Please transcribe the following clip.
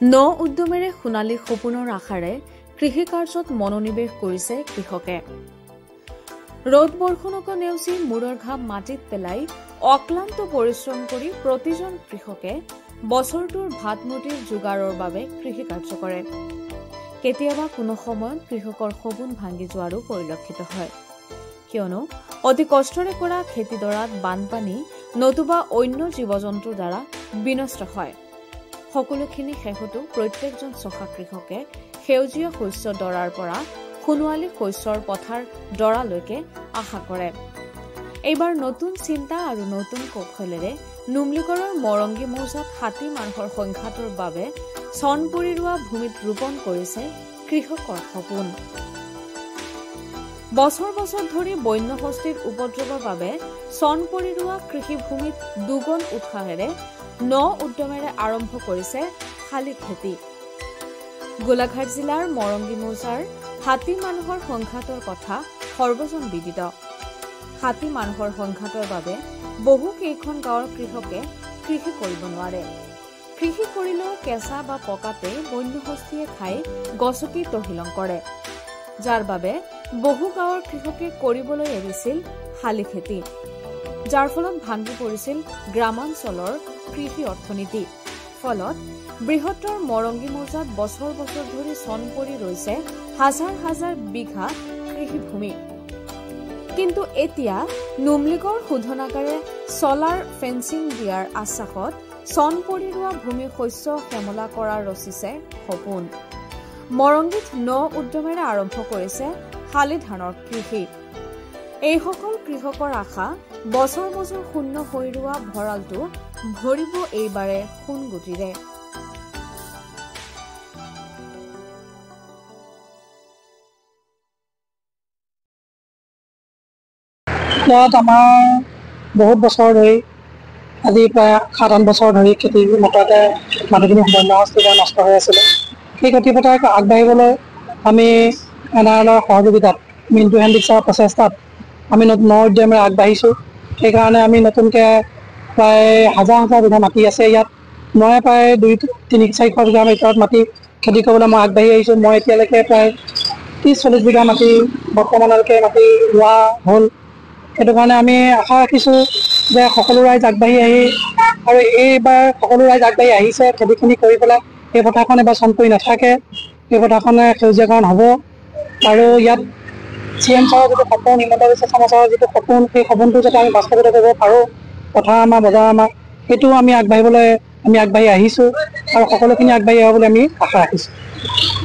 ন উদ্যমেৰে সোণালী সপোনৰ আশাৰে কৃষি কাৰ্যত মনোনিৱেশ কৰিছে কৃষকে। ৰ'দ বৰষুণক নেওচি মূৰৰ ঘাম মাটিত পেলাই অক্লান্ত পৰিশ্ৰম কৰি প্ৰতিজন কৃষকে বছৰটোৰ ভাত মুঠিৰ যোগাৰৰ বাবে কৃষি কাৰ্য কৰে। কেতিয়াবা কোনো সময়ত কৃষকৰ সপোন ভাঙি যোৱাৰো পৰিলক্ষিত হয়, কিয়নো অতি কষ্টৰে কৰা খেতিডৰাত বানপানী নতুবা অন্য জীৱ জন্তুৰ দ্বাৰা বিনষ্ট হয়। সকলোখিনি শেষতো প্ৰত্যেকজন চহা কৃষকে সেউজীয়া শস্য ডৰাৰ পৰা সোণোৱালী শস্যৰ পথাৰ ডৰালৈকে আশা কৰে। এইবাৰ নতুন চিন্তা আৰু নতুন কৌশলেৰে নুমলীগড়ৰ মৰংগী মৌজাত হাতী মানুহৰ সংখ্যাটোৰ বাবে চন পৰি ৰোৱা ভূমিত ৰোপণ কৰিছে কৃষকৰ সপোন। বছৰ বছৰ ধৰি বন্য হস্তীৰ উপদ্ৰৱৰ বাবে চন পৰি ৰোৱা কৃষিভূমিত দুগুণ উৎসাহেৰে ন উদ্যমেৰে আৰম্ভ কৰিছে শালি খেতি। গোলাঘাট জিলাৰ মৰংগী মৌজাৰ হাতী মানুহৰ সংঘাতৰ কথা সৰ্বজন বিদিত। হাতী মানুহৰ সংঘাতৰ বাবে বহু কেইখন গাঁৱৰ কৃষকে কৃষি কৰিব নোৱাৰে। কৃষি কৰিলেও কেঁচা বা পকাতে বন্য হস্তীয়ে খাই গছকি তহিলং কৰে, যাৰ বাবে বহু গাঁৱৰ কৃষকে কৰিবলৈ এৰিছিল শালি খেতি, যাৰ ফলত ভাঙি পৰিছিল গ্ৰামাঞ্চলৰ কৃষি অৰ্থনীতি। ফলত বৃহত্তৰ মৰংগী মৌজাত বছৰ বছৰ ধৰি চন পৰি ৰৈছে হাজাৰ হাজাৰ বিঘা কৃষিভূমি। কিন্তু এতিয়া নুমলীগড় শোধনাগাৰে ছলাৰ ফেন্সিং দিয়াৰ আশ্বাসত চন পৰি ৰোৱা ভূমি শস্য শ্যামলা কৰাৰ ৰচিছে সপোন। মৰংগীত ন উদ্যমেৰে আৰম্ভ কৰিছে শালি ধানৰ কৃষি। এইসকল কৃষকৰ আশা বছৰ বছৰ শূন্য হৈ ৰোৱা ভঁৰালটো ভৰিব এইবাৰে সোণগুটিৰে। ইয়াত আমাৰ বহুত বছৰ ধৰি আজি প্ৰায় 7-8 বছৰ ধৰি খেতি মটৰতে মাটিখিনি বন্য হস্তীৰ দ্বাৰা নষ্ট হৈ আছিলে। সেই খেতি পথাৰ আগবাঢ়িবলৈ আমি NRLৰ সহযোগিতাত মিণ্টু হেণ্ডিক্সৰ প্ৰচেষ্টাত আমি ন উদ্যমেৰে আগবাঢ়িছোঁ। সেইকাৰণে আমি নতুনকৈ প্ৰায় হাজাৰ হাজাৰ বিঘা মাটি আছে ইয়াত। মই প্ৰায় 200-300-400 বিঘা ভিতৰত মাটি খেতি কৰিবলৈ মই আগবাঢ়ি আহিছোঁ। মই এতিয়ালৈকে প্ৰায় 30-40 বিঘা মাটি বৰ্তমানলৈকে মাটি ৰোৱা হ'ল। সেইটো কাৰণে আমি আশা ৰাখিছোঁ যে সকলো ৰাইজ আগবাঢ়ি আহি, আৰু এইবাৰ সকলো ৰাইজ আগবাঢ়ি আহিছে খেতিখিনি কৰি পেলাই এই পথাৰখন এবাৰ চন পৰি নাথাকে, এই পথাৰখনে সেউজীয়াকৰণ হ'ব। আৰু ইয়াত CM ছাৰৰ যিটো সপোন, হিমন্ত বিশ্ব শৰ্মা ছাৰৰ যিটো সপোন, সেই সপোনটো যাতে আমি বাস্তৱায়িত কৰিব পাৰোঁ, পথাৰ আমাৰ বজাৰ আমাৰ, সেইটো আমি আগবাঢ়ি আহিছোঁ আৰু সকলোখিনি আগবাঢ়ি আহিব বুলি আমি আশা ৰাখিছোঁ।